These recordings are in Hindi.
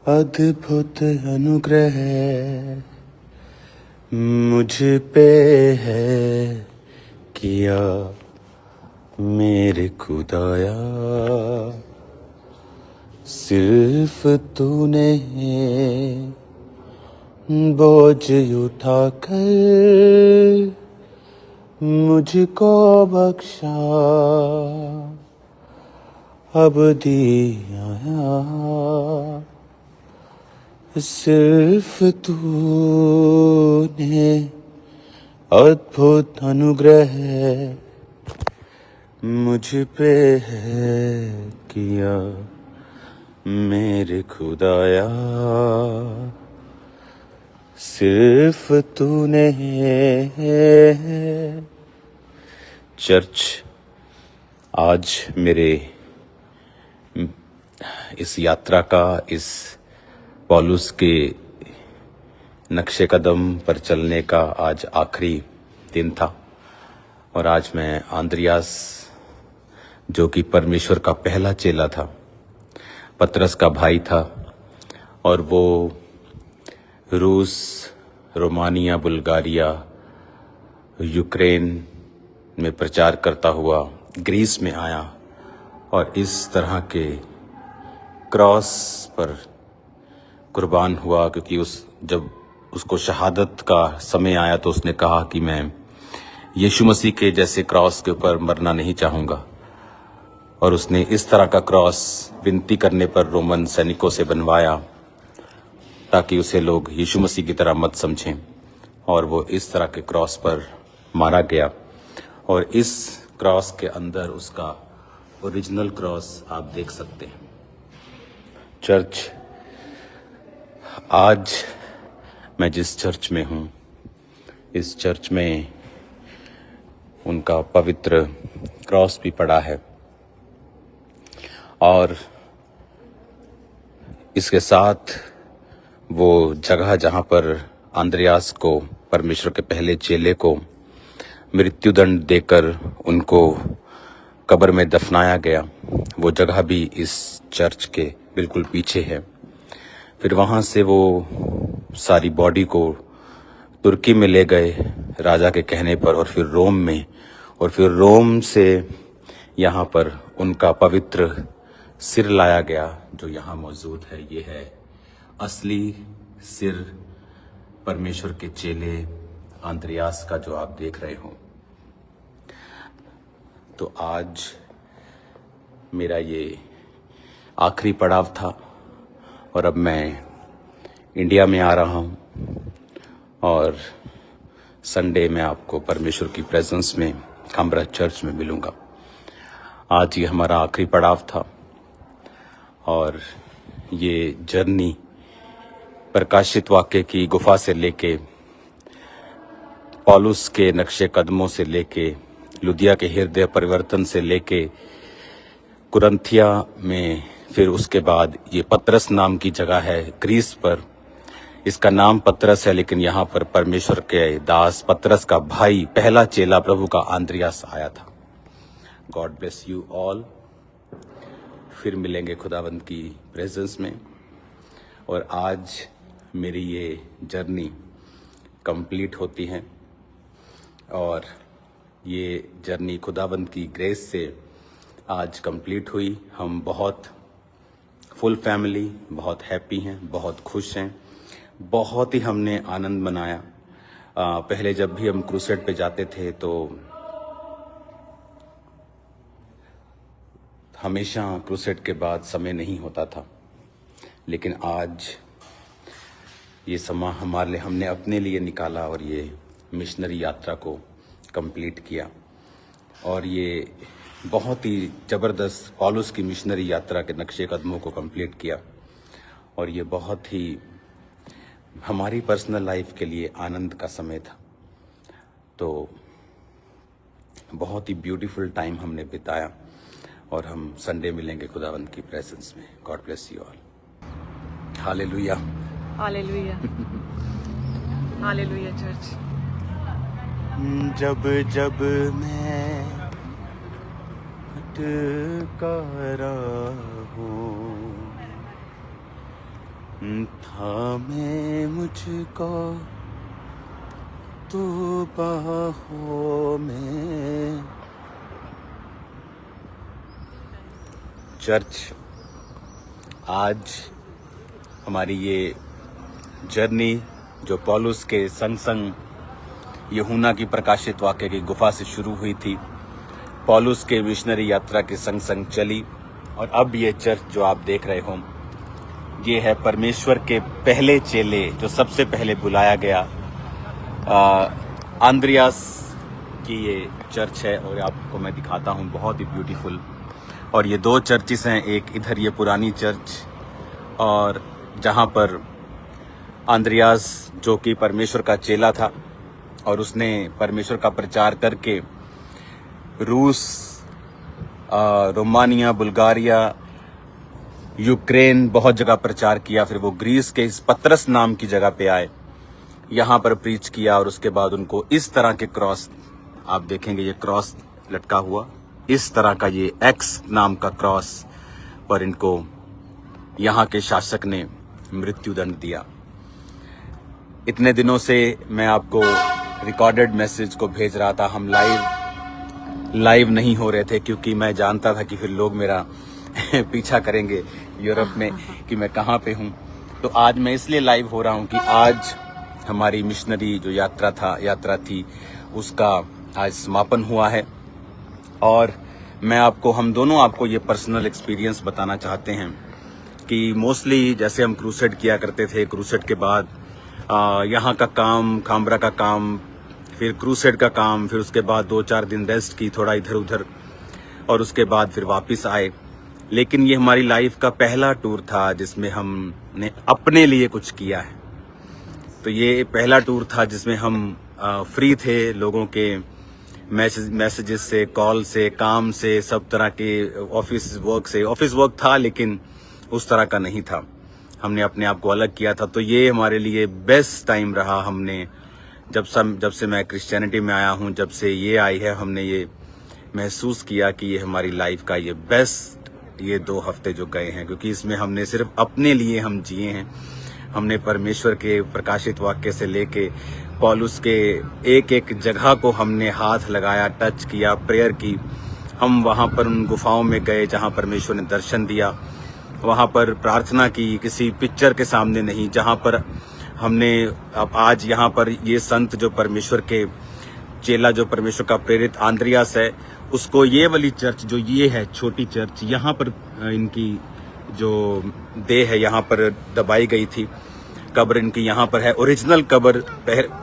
अद्भुत अनुग्रह मुझ पे है किया मेरे खुदाया। सिर्फ तूने बोझ उठाकर मुझको बख्शा, अब दिया सिर्फ तूने अद्भुत अनुग्रह मुझ पे है किया मेरे खुदाया। सिर्फ तूने। चर्च, आज मेरे इस यात्रा का, इस पौलुस के नक्शे कदम पर चलने का आज आखिरी दिन था। और आज मैं आंद्रियास, जो कि परमेश्वर का पहला चेला था, पतरस का भाई था, और वो रूस, रोमानिया, बुल्गारिया, यूक्रेन में प्रचार करता हुआ ग्रीस में आया और इस तरह के क्रॉस पर कुर्बान हुआ, क्योंकि जब उसको शहादत का समय आया तो उसने कहा कि मैं यीशु मसीह के जैसे क्रॉस के ऊपर मरना नहीं चाहूँगा। और उसने इस तरह का क्रॉस विनती करने पर रोमन सैनिकों से बनवाया ताकि उसे लोग यीशु मसीह की तरह मत समझें, और वो इस तरह के क्रॉस पर मारा गया। और इस क्रॉस के अंदर उसका ओरिजिनल क्रॉस आप देख सकते हैं। चर्च, आज मैं जिस चर्च में हूँ, इस चर्च में उनका पवित्र क्रॉस भी पड़ा है, और इसके साथ वो जगह जहाँ पर आंद्रियास को, परमेश्वर के पहले चेले को, मृत्युदंड देकर उनको कब्र में दफनाया गया, वो जगह भी इस चर्च के बिल्कुल पीछे है। फिर वहाँ से वो सारी बॉडी को तुर्की में ले गए राजा के कहने पर, और फिर रोम में, और फिर रोम से यहाँ पर उनका पवित्र सिर लाया गया, जो यहाँ मौजूद है। ये है असली सिर परमेश्वर के चेले आंद्रियास का, जो आप देख रहे हो। तो आज मेरा ये आखिरी पड़ाव था, और अब मैं इंडिया में आ रहा हूँ, और संडे में आपको परमेश्वर की प्रेजेंस में काम्ब्रा चर्च में मिलूँगा। आज ये हमारा आखिरी पड़ाव था, और ये जर्नी प्रकाशित वाक्य की गुफा से लेके, पौलुस के नक्शे कदमों से लेके, लुदिया के हृदय परिवर्तन से लेके, कुरंथिया में, फिर उसके बाद ये पतरस नाम की जगह है ग्रीस पर। इसका नाम पतरस है, लेकिन यहाँ पर परमेश्वर के दास पतरस का भाई, पहला चेला प्रभु का आंद्रियास आया था। God bless you all. फिर मिलेंगे खुदावंद की प्रेजेंस में। और आज मेरी ये जर्नी कंप्लीट होती है, और ये जर्नी खुदावंद की ग्रेस से आज कंप्लीट हुई। हम बहुत फुल फैमिली, बहुत हैप्पी हैं, बहुत खुश हैं, बहुत ही हमने आनंद मनाया। पहले जब भी हम क्रूसेड पे जाते थे तो हमेशा क्रूसेड के बाद समय नहीं होता था, लेकिन आज ये समय हमारे लिए, हमने अपने लिए निकाला और ये मिशनरी यात्रा को कंप्लीट किया। और ये बहुत ही ज़बरदस्त पौलुस की मिशनरी यात्रा के नक्शे कदमों को कंप्लीट किया, और ये बहुत ही हमारी पर्सनल लाइफ के लिए आनंद का समय था। तो बहुत ही ब्यूटीफुल टाइम हमने बिताया, और हम संडे मिलेंगे खुदावंद की प्रेजेंस में। God bless you all. Hallelujah, hallelujah, hallelujah church. जब जब मैं भटका रहा हूँ, थामे मुझको तू बाहों में। चर्च, आज हमारी ये जर्नी जो पौलुस के संग संग यूहन्ना की प्रकाशित वाक्य की गुफा से शुरू हुई थी, पौलुस के मिशनरी यात्रा के संग संग चली, और अब ये चर्च जो आप देख रहे हो, ये है परमेश्वर के पहले चेले जो सबसे पहले बुलाया गया आंद्रियास की ये चर्च है। और आपको मैं दिखाता हूँ, बहुत ही ब्यूटीफुल। और ये दो चर्चिस हैं, एक इधर ये पुरानी चर्च, और जहाँ पर आंद्रियास जो कि परमेश्वर का चेला था और उसने परमेश्वर का प्रचार करके रूस, रोमानिया, बुल्गारिया, यूक्रेन बहुत जगह प्रचार किया। फिर वो ग्रीस के इस पतरस नाम की जगह पे आए, यहाँ पर प्रीच किया, और उसके बाद उनको इस तरह के क्रॉस, आप देखेंगे ये क्रॉस लटका हुआ, इस तरह का ये एक्स नाम का क्रॉस पर इनको यहाँ के शासक ने मृत्युदंड दिया। इतने दिनों से मैं आपको रिकॉर्डेड मैसेज को भेज रहा था, हम लाइव नहीं हो रहे थे क्योंकि मैं जानता था कि फिर लोग मेरा पीछा करेंगे यूरोप में कि मैं कहाँ पे हूँ। तो आज मैं इसलिए लाइव हो रहा हूँ कि आज हमारी मिशनरी जो यात्रा थी उसका आज समापन हुआ है, और हम दोनों आपको ये पर्सनल एक्सपीरियंस बताना चाहते हैं कि मोस्टली जैसे हम क्रूसेड किया करते थे, क्रूसेड के बाद यहाँ का काम, खामरा का काम, फिर क्रूसेड का काम, फिर उसके बाद 2-4 दिन रेस्ट की, थोड़ा इधर उधर, और उसके बाद फिर वापस आए। लेकिन ये हमारी लाइफ का पहला टूर था जिसमें हमने अपने लिए कुछ किया है। तो ये पहला टूर था जिसमें हम फ्री थे, लोगों के मैसेजेस से, कॉल से, काम से, सब तरह के ऑफिस वर्क था, लेकिन उस तरह का नहीं था। हमने अपने आप को अलग किया था। तो ये हमारे लिए बेस्ट टाइम रहा। हमने जब से मैं क्रिश्चियनिटी में आया हूँ, जब से ये आई है, हमने ये महसूस किया कि ये हमारी लाइफ का ये बेस्ट ये 2 हफ्ते जो गए हैं, क्योंकि इसमें हमने सिर्फ अपने लिए हम जिए हैं। हमने परमेश्वर के प्रकाशित वाक्य से लेके पौलुस के एक एक जगह को हमने हाथ लगाया, टच किया, प्रेयर की। हम वहाँ पर उन गुफाओं में गए जहाँ परमेश्वर ने दर्शन दिया, वहाँ पर प्रार्थना की, किसी पिक्चर के सामने नहीं। जहाँ पर हमने अब आज यहाँ पर ये संत जो परमेश्वर के चेला, जो परमेश्वर का प्रेरित आंद्रियास है, उसको ये वाली चर्च जो ये है छोटी चर्च, यहाँ पर इनकी जो देह है यहाँ पर दबाई गई थी, कब्र इनकी यहाँ पर है, ओरिजिनल कब्र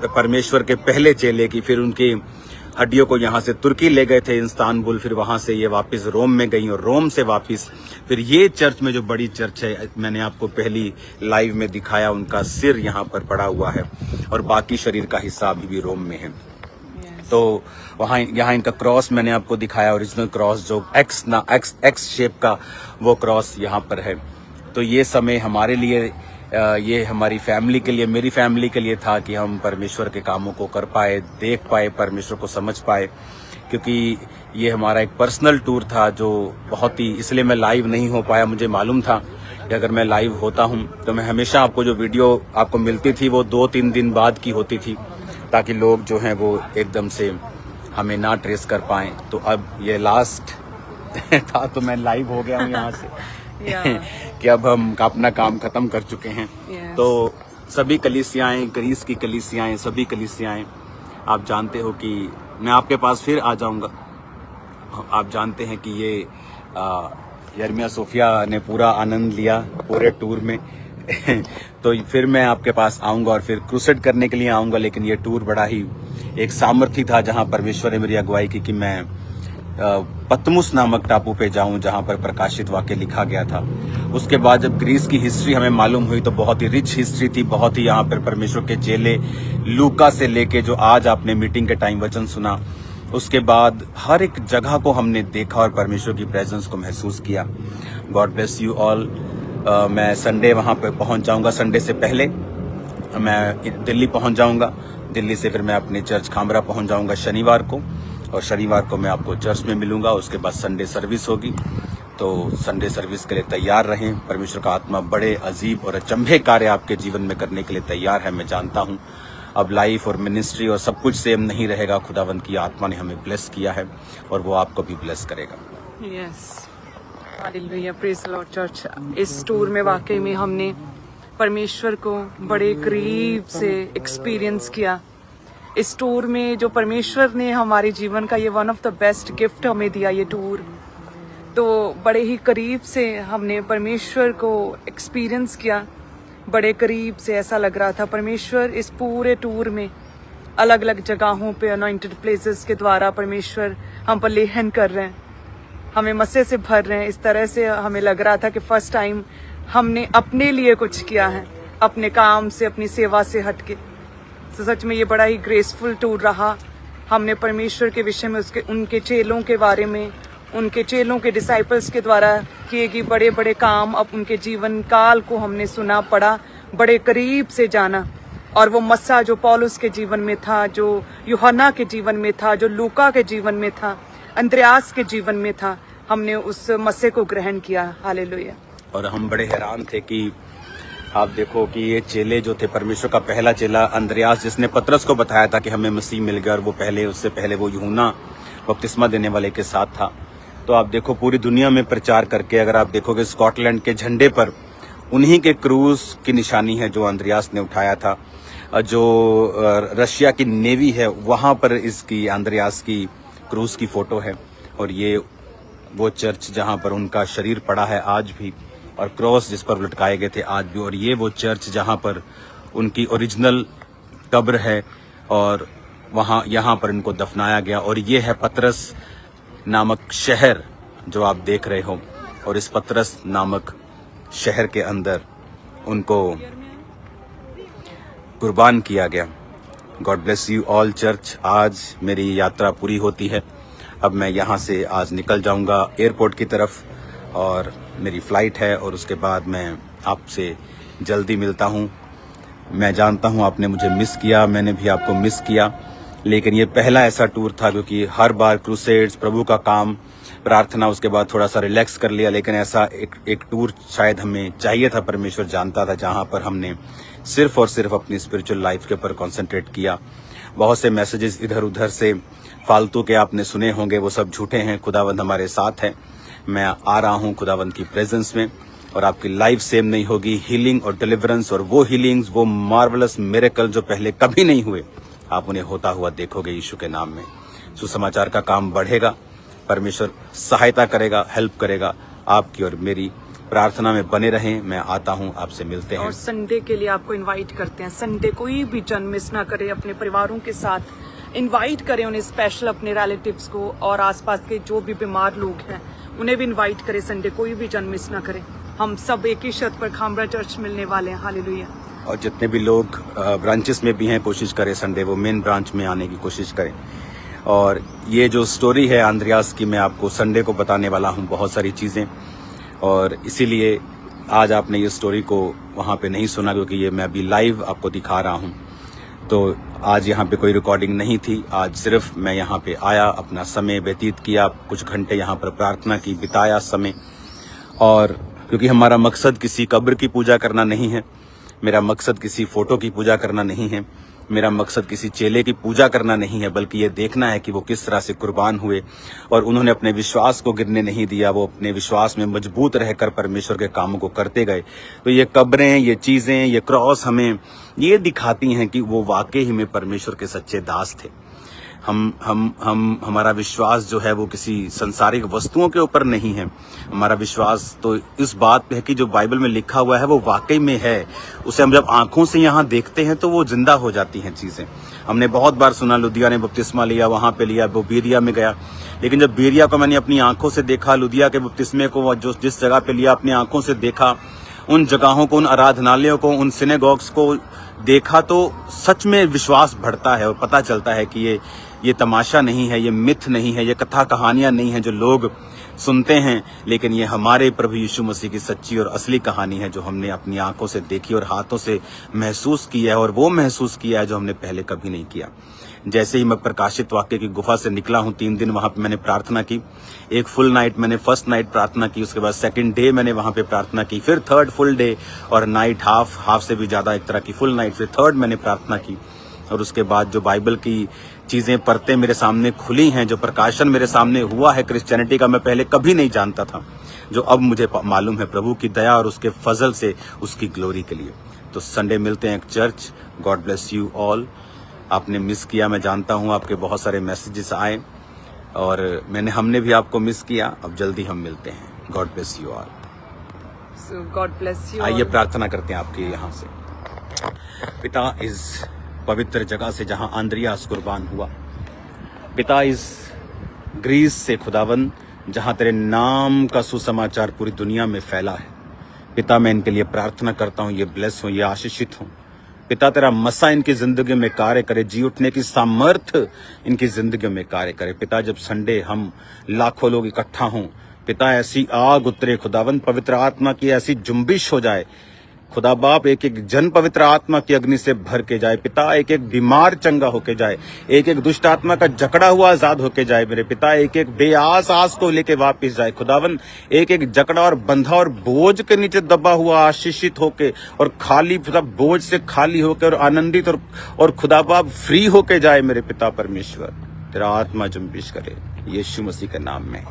परमेश्वर के पहले चेले की। फिर उनकी हड्डियों को यहाँ से तुर्की ले गए थे, इस्तांबुल, फिर वहाँ से ये वापस रोम में गई, और रोम से वापस फिर ये चर्च में जो बड़ी चर्च है, मैंने आपको पहली लाइव में दिखाया, उनका सिर यहाँ पर पड़ा हुआ है और बाकी शरीर का हिस्सा अभी भी रोम में है। तो वहाँ यहाँ इनका क्रॉस मैंने आपको दिखाया, ओरिजिनल क्रॉस जो एक्स शेप का वो क्रॉस यहाँ पर है। तो ये समय हमारे लिए, ये हमारी फैमिली के लिए, मेरी फैमिली के लिए था कि हम परमेश्वर के कामों को कर पाए, देख पाए, परमेश्वर को समझ पाए, क्योंकि ये हमारा एक पर्सनल टूर था जो बहुत ही, इसलिए मैं लाइव नहीं हो पाया। मुझे मालूम था कि अगर मैं लाइव होता हूँ तो मैं हमेशा आपको जो वीडियो आपको मिलती थी वो 2-3 दिन बाद की होती थी, ताकि लोग जो हैं वो एकदम से हमें ना ट्रेस कर पाएं। तो अब ये लास्ट था, तो मैं लाइव हो गया हूँ यहाँ से कि अब हम अपना काम खत्म कर चुके हैं। तो सभी कलीसियाएं, ग्रीस की कलीसियाएं, सभी कलीसियाएं, आप जानते हो कि मैं आपके पास फिर आ जाऊंगा। आप जानते हैं कि ये यर्मिया सोफिया ने पूरा आनंद लिया पूरे टूर में तो फिर मैं आपके पास आऊंगा और फिर क्रूसेड करने के लिए आऊंगा। लेकिन ये टूर बड़ा ही एक सामर्थ्य था, जहां परमेश्वर ने मेरी अगुवाई की कि मैं पतमुस नामक टापू पे जाऊं, जहां पर प्रकाशित वाक्य लिखा गया था। उसके बाद जब ग्रीस की हिस्ट्री हमें मालूम हुई तो बहुत ही रिच हिस्ट्री थी, बहुत ही यहाँ पर परमेश्वर के चेले लूका से लेके जो आज आपने मीटिंग के टाइम वचन सुना, उसके बाद हर एक जगह को हमने देखा और परमेश्वर की प्रेजेंस को महसूस किया। God bless you all. मैं संडे वहाँ पे पहुँच जाऊँगा। संडे से पहले मैं दिल्ली पहुँच जाऊँगा। दिल्ली से फिर मैं अपने चर्च खामरा पहुँच जाऊँगा शनिवार को, और शनिवार को मैं आपको चर्च में मिलूँगा। उसके बाद संडे सर्विस होगी, तो संडे सर्विस के लिए तैयार रहें। परमेश्वर का आत्मा बड़े अजीब और अचंभे कार्य आपके जीवन में करने के लिए तैयार है। मैं जानता हूं अब लाइफ और मिनिस्ट्री और सब कुछ सेम नहीं रहेगा। खुदावंत की आत्मा ने हमें ब्लेस किया है और वो आपको भी ब्लेस करेगा। Yes, hallelujah, praise the Lord church. इस टूर में वाकई में हमने परमेश्वर को बड़े करीब से एक्सपीरियंस किया। इस टूर में जो परमेश्वर ने हमारे जीवन का ये one of the best gift हमें दिया ये टूर, तो बड़े ही करीब से हमने परमेश्वर को एक्सपीरियंस किया। बड़े करीब से ऐसा लग रहा था परमेश्वर इस पूरे टूर में अलग अलग जगहों पे अनॉइंटेड प्लेसेस के द्वारा परमेश्वर हम पर लेहन कर रहे हैं, हमें मस्से से भर रहे हैं। इस तरह से हमें लग रहा था कि फर्स्ट टाइम हमने अपने लिए कुछ किया है, अपने काम से, अपनी सेवा से हटके। तो सच में ये बड़ा ही ग्रेसफुल टूर रहा। हमने परमेश्वर के विषय में उनके चेलों के बारे में, उनके चेलों के डिसाइपल्स के द्वारा किए गए बड़े बड़े काम, अब उनके जीवन काल को हमने सुना, पढ़ा, बड़े करीब से जाना। और वो मस्सा जो पौलुस के जीवन में था, जो यूहन्ना के जीवन में था, जो लूका के जीवन में था, अंद्रयास के जीवन में था, हमने उस मस्से को ग्रहण किया। हालेलुया। और हम बड़े हैरान थे कि आप देखो कि ये चेले जो थे, परमेश्वर का पहला चेला अंद्रयास, जिसने पतरस को बताया था कि हमें मसीह मिल गया, और वो उससे पहले वो यूहन्ना बपतिस्मा देने वाले के साथ था। तो आप देखो पूरी दुनिया में प्रचार करके, अगर आप देखोगे स्कॉटलैंड के झंडे पर उन्हीं के क्रूज की निशानी है जो अंद्रयास ने उठाया था। जो रशिया की नेवी है वहां पर इसकी अंद्रयास की क्रूज की फोटो है। और ये वो चर्च जहां पर उनका शरीर पड़ा है आज भी, और क्रॉस जिस पर लटकाए गए थे आज भी। और ये वो चर्च जहां पर उनकी ओरिजिनल कब्र है और यहाँ पर इनको दफनाया गया। और ये है पतरस नामक शहर जो आप देख रहे हो, और इस पतरस नामक शहर के अंदर उनको कुर्बान किया गया। God bless you all church. आज मेरी यात्रा पूरी होती है। अब मैं यहाँ से आज निकल जाऊंगा एयरपोर्ट की तरफ, और मेरी फ़्लाइट है, और उसके बाद मैं आपसे जल्दी मिलता हूँ। मैं जानता हूँ आपने मुझे मिस किया, मैंने भी आपको मिस किया, लेकिन ये पहला ऐसा टूर था, क्योंकि हर बार क्रूसेड्स, प्रभु का काम, प्रार्थना, उसके बाद थोड़ा सा रिलैक्स कर लिया। लेकिन ऐसा एक टूर शायद हमें चाहिए था, परमेश्वर जानता था, जहाँ पर हमने सिर्फ और सिर्फ अपनी स्पिरिचुअल लाइफ के ऊपर कॉन्सेंट्रेट किया। बहुत से मैसेजेस इधर उधर से फालतू के आपने सुने होंगे, वो सब झूठे हैं। खुदावंद हमारे साथ है। मैं आ रहा हूँ खुदावंद की प्रेजेंस में, और आपकी लाइफ सेम नहीं होगी। हीलिंग और डिलीवरेंस, और वो हीलिंग्स, वो मार्वलस मिरेकल जो पहले कभी नहीं हुए, आप उन्हें होता हुआ देखोगे यीशु के नाम में। सुसमाचार का काम बढ़ेगा, परमेश्वर सहायता करेगा, हेल्प करेगा आपकी और मेरी। प्रार्थना में बने रहें। मैं आता हूं, आपसे मिलते हैं। और संडे के लिए आपको इनवाइट करते हैं। संडे कोई भी जन मिस ना करे, अपने परिवारों के साथ इनवाइट करें उन्हें, स्पेशल अपने रिलेटिव्स को, और आसपास के जो भी बीमार लोग हैं उन्हें भी इनवाइट करें। संडे कोई भी जन मिस ना करें। हम सब एक ही छत पर खामरा चर्च मिलने वाले हैं। हालेलुया। और जितने भी लोग ब्रांचेस में भी हैं, कोशिश करें संडे वो मेन ब्रांच में आने की कोशिश करें। और ये जो स्टोरी है अंद्रयास की, मैं आपको संडे को बताने वाला हूँ बहुत सारी चीज़ें, और इसीलिए आज आपने ये स्टोरी को वहाँ पे नहीं सुना, क्योंकि ये मैं अभी लाइव आपको दिखा रहा हूँ। तो आज यहाँ पे कोई रिकॉर्डिंग नहीं थी। आज सिर्फ मैं यहाँ पे आया, अपना समय व्यतीत किया, कुछ घंटे यहाँ पर प्रार्थना की, बिताया समय। और क्योंकि हमारा मकसद किसी कब्र की पूजा करना नहीं है, मेरा मकसद किसी फोटो की पूजा करना नहीं है, मेरा मकसद किसी चेले की पूजा करना नहीं है, बल्कि ये देखना है कि वो किस तरह से कुर्बान हुए और उन्होंने अपने विश्वास को गिरने नहीं दिया। वो अपने विश्वास में मजबूत रहकर परमेश्वर के कामों को करते गए। तो ये कब्रें, ये चीज़ें, ये क्रॉस हमें ये दिखाती हैं कि वो वाकई ही में परमेश्वर के सच्चे दास थे। हमारा विश्वास जो है वो किसी संसारिक वस्तुओं के ऊपर नहीं है। हमारा विश्वास तो इस बात पे है कि जो बाइबल में लिखा हुआ है वो वाकई में है। उसे हम जब आंखों से यहाँ देखते हैं तो वो जिंदा हो जाती हैं चीज़ें। हमने बहुत बार सुना लुदिया ने बपतिस्मा लिया, वहाँ पे लिया, वो बीरिया में गया। लेकिन जब बीरिया को मैंने अपनी आंखों से देखा, लुदिया के बपतिस्मे को जो जिस जगह पे लिया अपनी आंखों से देखा, उन जगहों को, उन आराधनालयों को, उन सिनेगॉग्स को देखा, तो सच में विश्वास बढ़ता है और पता चलता है कि ये तमाशा नहीं है, ये मिथ नहीं है, ये कथा कहानियां नहीं है जो लोग सुनते हैं, लेकिन ये हमारे प्रभु यीशु मसीह की सच्ची और असली कहानी है जो हमने अपनी आंखों से देखी और हाथों से महसूस किया है, और वो महसूस किया है जो हमने पहले कभी नहीं किया। जैसे ही मैं प्रकाशित वाक्य की गुफा से निकला हूँ, 3 दिन वहां पे मैंने प्रार्थना की। एक फुल नाइट मैंने फर्स्ट नाइट प्रार्थना की, उसके बाद सेकंड डे मैंने वहां पे प्रार्थना की, फिर थर्ड फुल डे और नाइट हाफ से भी ज्यादा एक तरह की फुल नाइट, फिर थर्ड मैंने प्रार्थना की। और उसके बाद जो बाइबल की चीजें परतें मेरे सामने खुली हैं, जो प्रकाशन मेरे सामने हुआ है क्रिश्चियनिटी का, मैं पहले कभी नहीं जानता था, जो अब मुझे मालूम है प्रभु की दया और उसके फजल से, उसकी ग्लोरी के लिए। तो संडे मिलते हैं एक church. God bless you all. आपने मिस किया, मैं जानता हूँ, आपके बहुत सारे मैसेजेस आए और हमने भी आपको मिस किया। अब जल्दी हम मिलते हैं। God bless you all. So God bless you. आइए प्रार्थना करते हैं आपके यहाँ से। पिता, इस पवित्र जगह से जहां आंद्रियास कुर्बान हुआ, पिता, इस ग्रीस से खुदावन जहां तेरे नाम का सुसमाचार पूरी दुनिया में फैला है, पिता मैं इनके लिए प्रार्थना करता हूं, ये ब्लेस हो, ये आशीषित हो। पिता, तेरा मसा इनकी जिंदगी में कार्य करे, जी उठने की सामर्थ्य इनकी जिंदगी में कार्य करे। पिता, जब संडे हम लाखों लोग इकट्ठा हों, पिता ऐसी आग उतरे खुदावन, पवित्र आत्मा की ऐसी जुम्बिश हो जाए खुदा बाप, एक एक जन पवित्र आत्मा की अग्नि से भर के जाए। पिता, एक एक बीमार चंगा होके जाए, एक एक दुष्ट आत्मा का जकड़ा हुआ आजाद होके जाए मेरे पिता, एक एक बेआस आस को लेके वापिस जाए खुदावन, एक एक जकड़ा और बंधा और बोझ के नीचे दबा हुआ आशीषित होके और खाली, पिता बोझ से खाली होके और आनंदित और खुदा बाप फ्री होके जाए मेरे पिता परमेश्वर। तेरा आत्मा जुम्बिश करे यीशु मसीह के नाम में,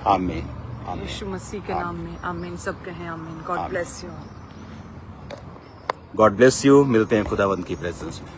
आमीन। यीशु मसीह के नाम में आमीन। सब कहें आमीन। God bless you. God bless you. मिलते हैं खुदावंत की प्रेजेंस में।